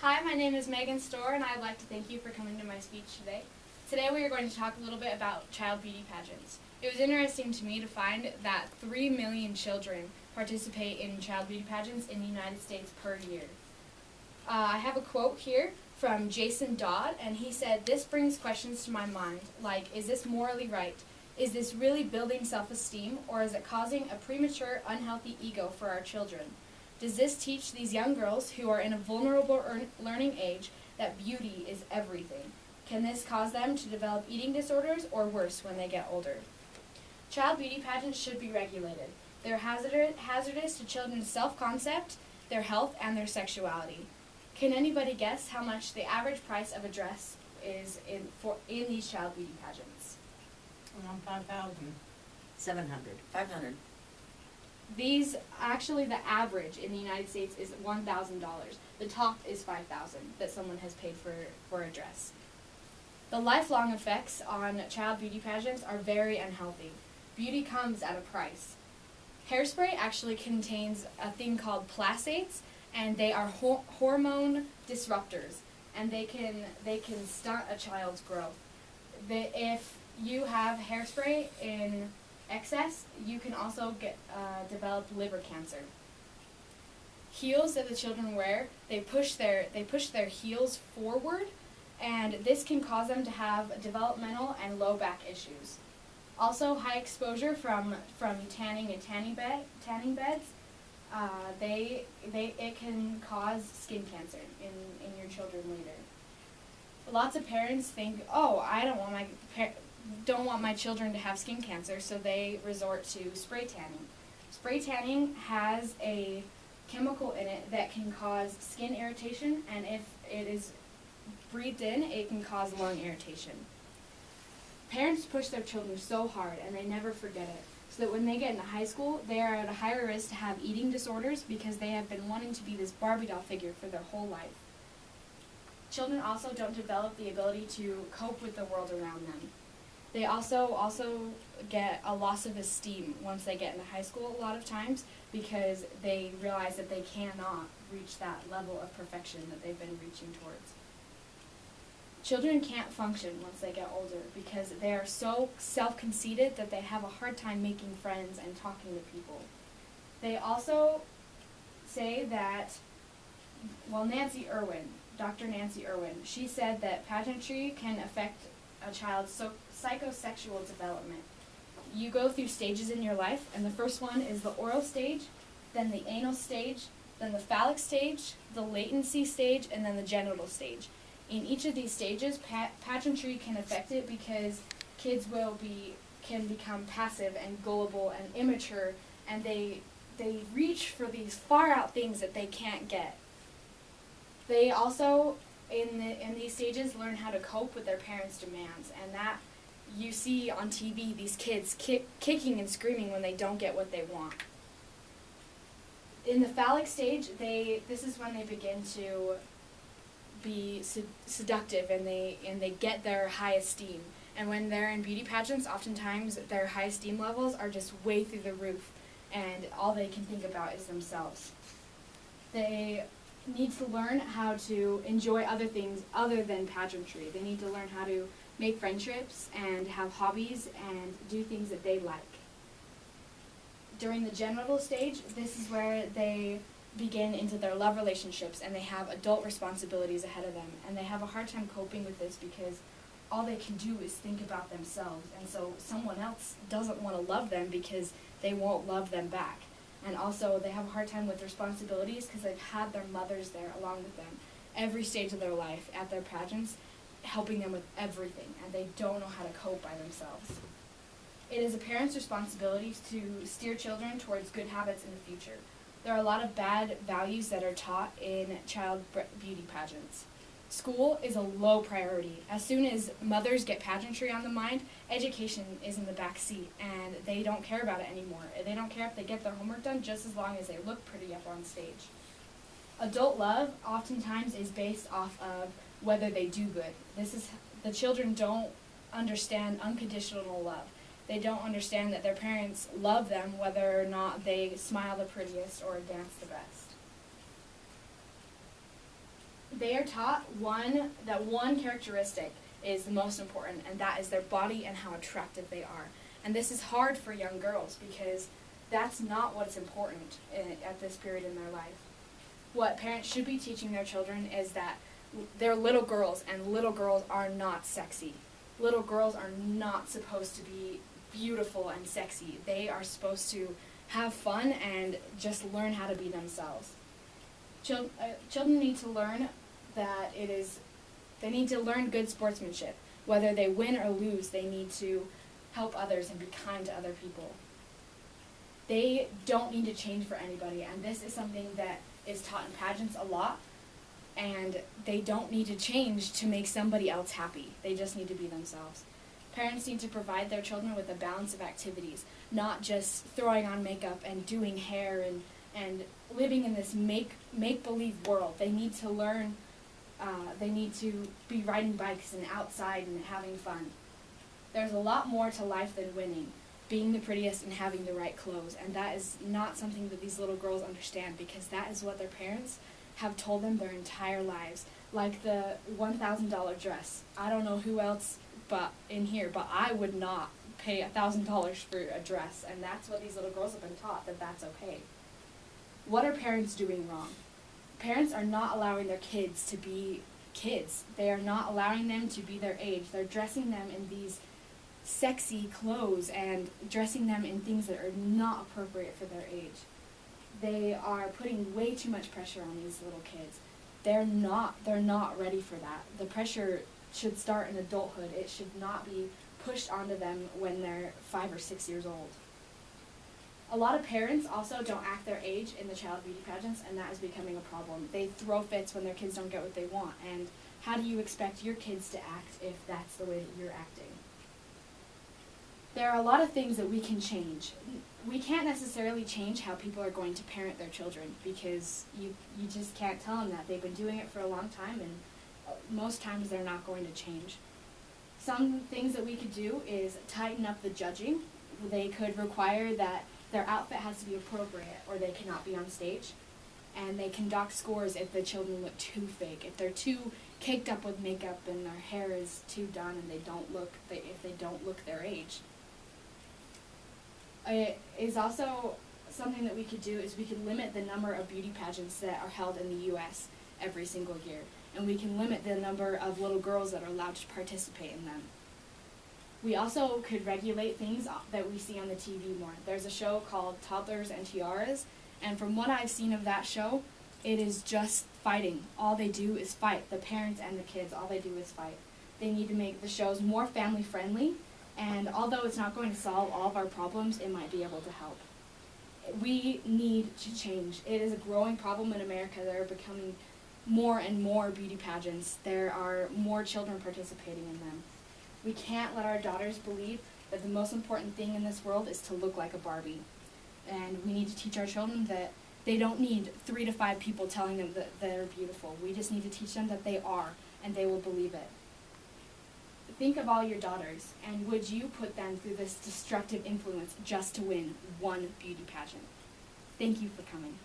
Hi, my name is Megan Storr, and I'd like to thank you for coming to my speech today. Today we are going to talk a little bit about child beauty pageants. It was interesting to me to find that 3 million children participate in child beauty pageants in the United States per year. I have a quote here from Jason Dodd, and he said, "This brings questions to my mind, like, is this morally right? Is this really building self-esteem, or is it causing a premature, unhealthy ego for our children? Does this teach these young girls who are in a vulnerable learning age that beauty is everything? Can this cause them to develop eating disorders or worse when they get older?" Child beauty pageants should be regulated. They're hazardous to children's self-concept, their health, and their sexuality. Can anybody guess how much the average price of a dress is in these child beauty pageants? 5,000. 700. 500. The average in the United States is $1,000. The top is $5,000 that someone has paid for a dress. The lifelong effects on child beauty pageants are very unhealthy. Beauty comes at a price. Hairspray actually contains a thing called plastates, and they are hormone disruptors, and they can stunt a child's growth. If you have hairspray in excess, you can also develop liver cancer. Heels that the children wear, they push their heels forward, and this can cause them to have developmental and low back issues. Also, high exposure from tanning and tanning beds, it can cause skin cancer in your children later. Lots of parents think, oh, I don't want my children to have skin cancer, so they resort to spray tanning. Spray tanning has a chemical in it that can cause skin irritation, and if it is breathed in, it can cause lung irritation. Parents push their children so hard, and they never forget it, so that when they get into high school, they are at a higher risk to have eating disorders because they have been wanting to be this Barbie doll figure for their whole life. Children also don't develop the ability to cope with the world around them. They also get a loss of esteem once they get into high school a lot of times because they realize that they cannot reach that level of perfection that they've been reaching towards. Children can't function once they get older because they are so self-conceited that they have a hard time making friends and talking to people. They also say that, Dr. Nancy Irwin, she said that pageantry can affect a child's psychosexual development. You go through stages in your life, and the first one is the oral stage, then the anal stage, then the phallic stage, the latency stage, and then the genital stage. In each of these stages, pageantry can affect it because kids can become passive and gullible and immature, and they reach for these far out things that they can't get. They also, in these stages, learn how to cope with their parents' demands, and that you see on TV these kids kicking and screaming when they don't get what they want. In the phallic stage, this is when they begin to be seductive, and they get their high esteem. And when they're in beauty pageants, oftentimes their high esteem levels are just way through the roof, and all they can think about is themselves. They need to learn how to enjoy other things other than pageantry. They need to learn how to make friendships and have hobbies and do things that they like. During the genital stage, this is where they begin into their love relationships, and they have adult responsibilities ahead of them, and they have a hard time coping with this because all they can do is think about themselves, and so someone else doesn't want to love them because they won't love them back. And also they have a hard time with responsibilities because they've had their mothers there along with them every stage of their life at their pageants, helping them with everything, and they don't know how to cope by themselves. It is a parent's responsibility to steer children towards good habits in the future. There are a lot of bad values that are taught in child beauty pageants. School is a low priority. As soon as mothers get pageantry on the mind, education is in the back seat, and they don't care about it anymore. They don't care if they get their homework done just as long as they look pretty up on stage. Adult love oftentimes is based off of whether they do good. The children don't understand unconditional love. They don't understand that their parents love them whether or not they smile the prettiest or dance the best. they are taught that one characteristic is the most important, and that is their body and how attractive they are. And this is hard for young girls because that's not what's important at this period in their life. What parents should be teaching their children is that they're little girls, and little girls are not sexy. Little girls are not supposed to be beautiful and sexy. They are supposed to have fun and just learn how to be themselves. Children need to learn that they need to learn good sportsmanship. Whether they win or lose, they need to help others and be kind to other people. They don't need to change for anybody, and this is something that is taught in pageants a lot, and they don't need to change to make somebody else happy. They just need to be themselves. Parents need to provide their children with a balance of activities, not just throwing on makeup and doing hair and living in this make-believe world. They need to learn, they need to be riding bikes and outside and having fun. There's a lot more to life than winning, being the prettiest and having the right clothes, and that is not something that these little girls understand because that is what their parents have told them their entire lives. Like the $1,000 dress. I don't know who else but I would not pay $1,000 for a dress, and that's what these little girls have been taught, that that's okay. What are parents doing wrong? Parents are not allowing their kids to be kids. They are not allowing them to be their age. They're dressing them in these sexy clothes and dressing them in things that are not appropriate for their age. They are putting way too much pressure on these little kids. They're not ready for that. The pressure should start in adulthood. It should not be pushed onto them when they're 5 or 6 years old. A lot of parents also don't act their age in the child beauty pageants, and that is becoming a problem. They throw fits when their kids don't get what they want, and how do you expect your kids to act if that's the way that you're acting? There are a lot of things that we can change. We can't necessarily change how people are going to parent their children because you just can't tell them that. They've been doing it for a long time, and most times they're not going to change. Some things that we could do is tighten up the judging. They could require that their outfit has to be appropriate or they cannot be on stage. And they can dock scores if the children look too fake. If they're too caked up with makeup and their hair is too done and if they don't look their age. It is also something that we could do is we could limit the number of beauty pageants that are held in the U.S. every single year. And we can limit the number of little girls that are allowed to participate in them. We also could regulate things that we see on the TV more. There's a show called Toddlers and Tiaras, and from what I've seen of that show, it is just fighting. All they do is fight. The parents and the kids, all they do is fight. They need to make the shows more family-friendly, and although it's not going to solve all of our problems, it might be able to help. We need to change. It is a growing problem in America. There are becoming more and more beauty pageants. There are more children participating in them. We can't let our daughters believe that the most important thing in this world is to look like a Barbie. And we need to teach our children that they don't need 3 to 5 people telling them that they're beautiful. We just need to teach them that they are, and they will believe it. Think of all your daughters, and would you put them through this destructive influence just to win one beauty pageant? Thank you for coming.